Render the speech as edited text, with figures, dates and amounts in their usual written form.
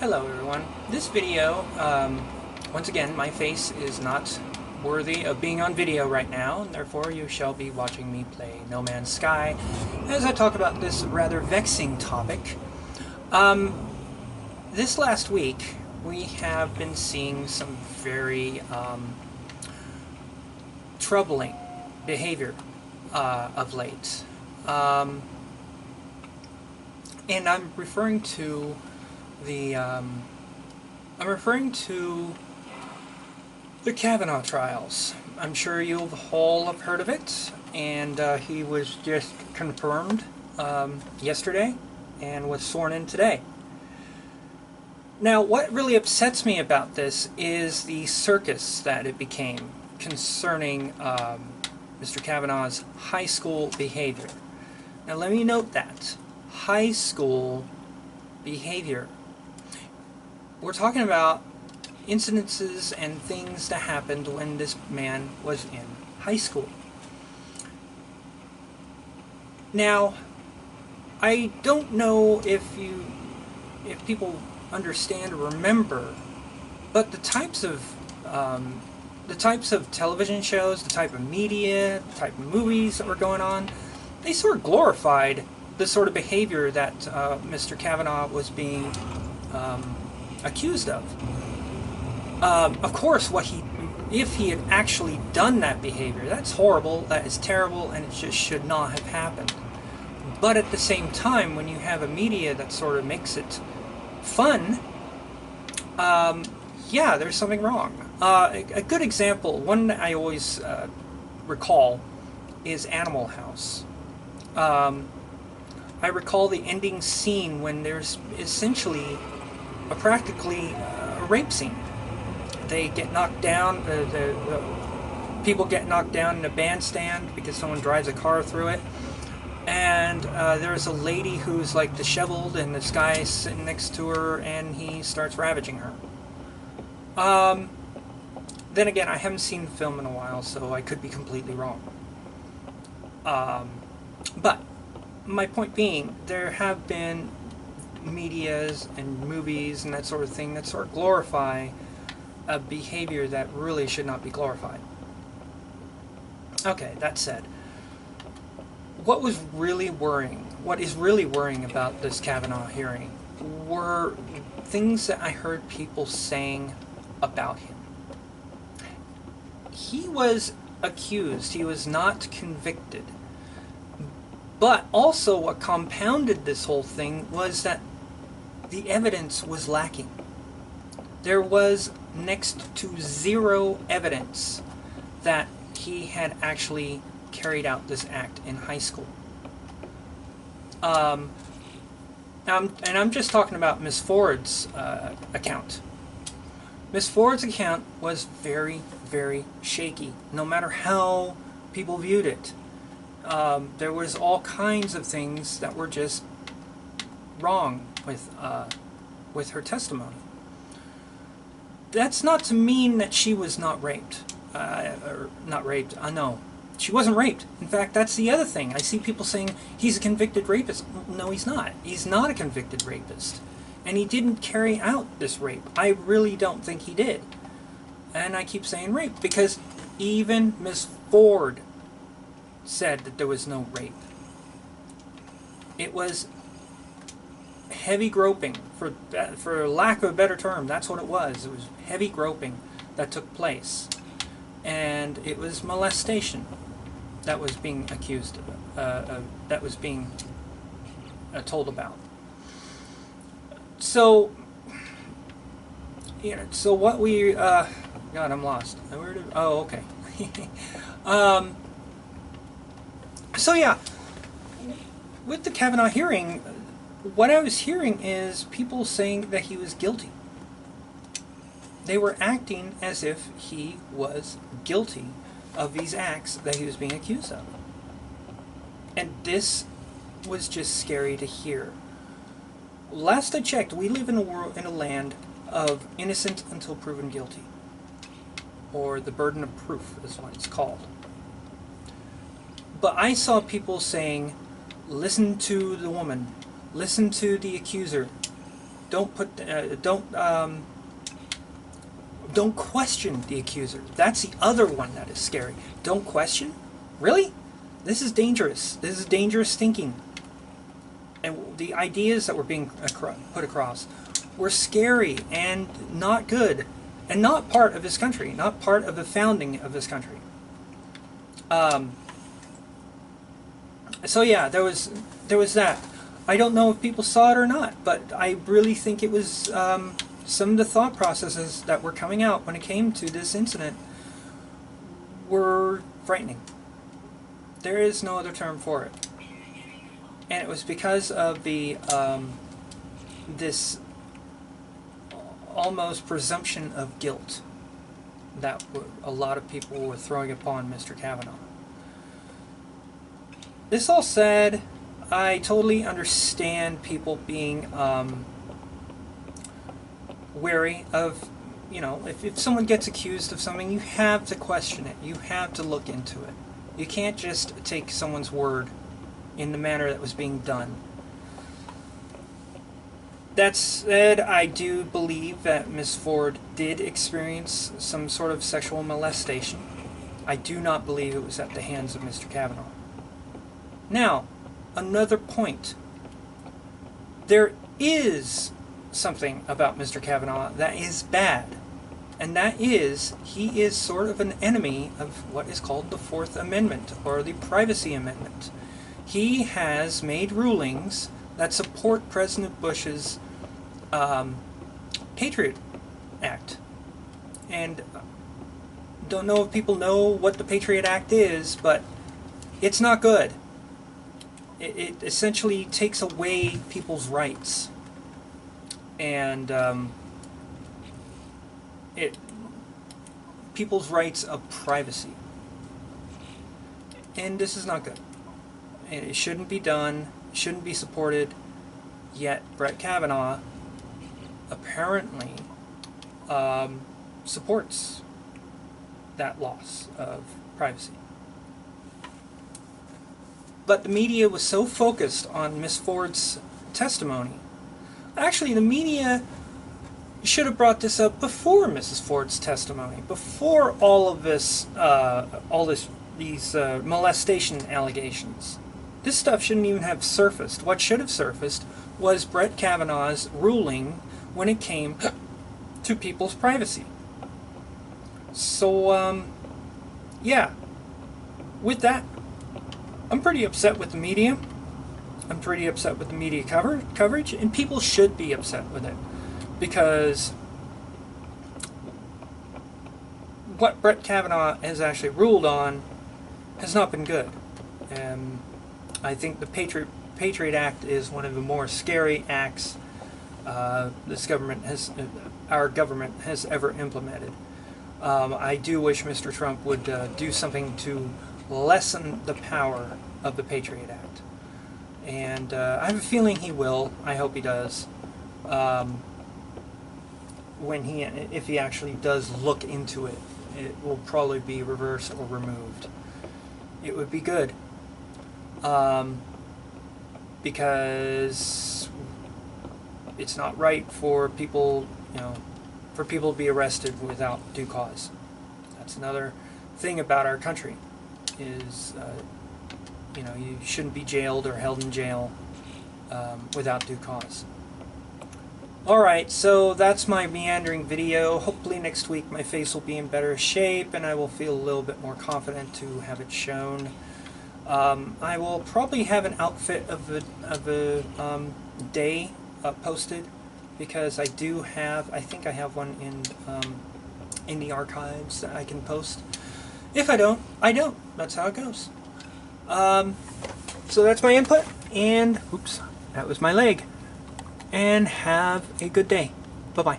Hello everyone. This video, once again, my face is not worthy of being on video right now, and therefore you shall be watching me play No Man's Sky as I talk about this rather vexing topic. This last week we have been seeing some very troubling behavior of late. And I'm referring to the Kavanaugh trials. I'm sure you all have heard of it, and he was just confirmed yesterday and was sworn in today. Now, what really upsets me about this is the circus that it became concerning Mr. Kavanaugh's high school behavior. Now, let me note that. High school behavior. We're talking about incidences and things that happened when this man was in high school. Now, I don't know if people understand or remember, but the types of television shows, the type of media, the type of movies that were going on, they sort of glorified the sort of behavior that Mr. Kavanaugh was being accused of. Of course, if he had actually done that behavior, that's horrible, that is terrible, and it just should not have happened. But at the same time, when you have a media that sort of makes it fun, yeah, there's something wrong. A good example, one that I always recall, is Animal House. I recall the ending scene when there's essentially practically a rape scene. They get knocked down, the people get knocked down in a bandstand because someone drives a car through it, and there's a lady who's like disheveled, and this guy's sitting next to her, and he starts ravaging her. Then again, I haven't seen the film in a while, so I could be completely wrong. But my point being, there have been medias and movies and that sort of thing that sort of glorify a behavior that really should not be glorified. Okay, that said, what is really worrying about this Kavanaugh hearing were things that I heard people saying about him. He was accused, he was not convicted. But also what compounded this whole thing was that the evidence was lacking. There was next to zero evidence that he had actually carried out this act in high school. And I'm just talking about Miss Ford's account. Miss Ford's account was very, very shaky, no matter how people viewed it. There was all kinds of things that were just wrong with her testimony. That's not to mean that she was not raped. No, she wasn't raped. In fact, that's the other thing. I see people saying he's a convicted rapist. No, he's not. He's not a convicted rapist. And he didn't carry out this rape. I really don't think he did. And I keep saying rape because even Miss Ford said that there was no rape. It was heavy groping, for lack of a better term. That's what it was. It was heavy groping that took place, and it was molestation that was being accused of, that was being told about. So, you know, so what we God, I'm lost. Oh, okay. So yeah, with the Kavanaugh hearing, what I was hearing is people saying that he was guilty. They were acting as if he was guilty of these acts that he was being accused of. And this was just scary to hear. Last I checked, we live in a land of innocent until proven guilty. Or the burden of proof is what it's called. But I saw people saying, listen to the woman, listen to the accuser, don't question the accuser. That's the other one that is scary. Don't question? Really? This is dangerous. This is dangerous thinking. And the ideas that were being put across were scary and not good, and not part of this country, not part of the founding of this country. So yeah, there was that. I don't know if people saw it or not, but I really think it was some of the thought processes that were coming out when it came to this incident were frightening. There is no other term for it. And it was because of the this almost presumption of guilt that a lot of people were throwing upon Mr. Kavanaugh. This all said, I totally understand people being wary of, you know, if someone gets accused of something, you have to question it. You have to look into it. You can't just take someone's word in the manner that was being done. That said, I do believe that Ms. Ford did experience some sort of sexual molestation. I do not believe it was at the hands of Mr. Kavanaugh. Now, another point. There is something about Mr. Kavanaugh that is bad, and that is he is sort of an enemy of what is called the Fourth Amendment, or the Privacy Amendment. He has made rulings that support President Bush's Patriot Act. And don't know if people know what the Patriot Act is, but it's not good. It essentially takes away people's rights. And people's rights of privacy. And this is not good. It shouldn't be done, shouldn't be supported, yet Bret Kavanaugh apparently supports that loss of privacy. But the media was so focused on Miss Ford's testimony. Actually, the media should have brought this up before Mrs. Ford's testimony, before all of this, these molestation allegations. This stuff shouldn't even have surfaced. What should have surfaced was Bret Kavanaugh's ruling when it came to people's privacy. So, yeah. With that, I'm pretty upset with the media. I'm pretty upset with the media coverage, and people should be upset with it. Because what Bret Kavanaugh has actually ruled on has not been good. I think the Patriot Act is one of the more scary acts our government has ever implemented. I do wish Mr. Trump would do something to lessen the power of the Patriot Act. And I have a feeling he will. I hope he does. If he actually does look into it, it will probably be reversed or removed. It would be good. Because it's not right for people, for people to be arrested without due cause. That's another thing about our country, is, you shouldn't be jailed or held in jail without due cause. Alright, so that's my meandering video. Hopefully next week my face will be in better shape and I will feel a little bit more confident to have it shown. I will probably have an outfit of a day posted, because I think I have one in the archives that I can post. If I don't, I don't. That's how it goes. So that's my input, and oops, that was my leg. And have a good day. Bye-bye.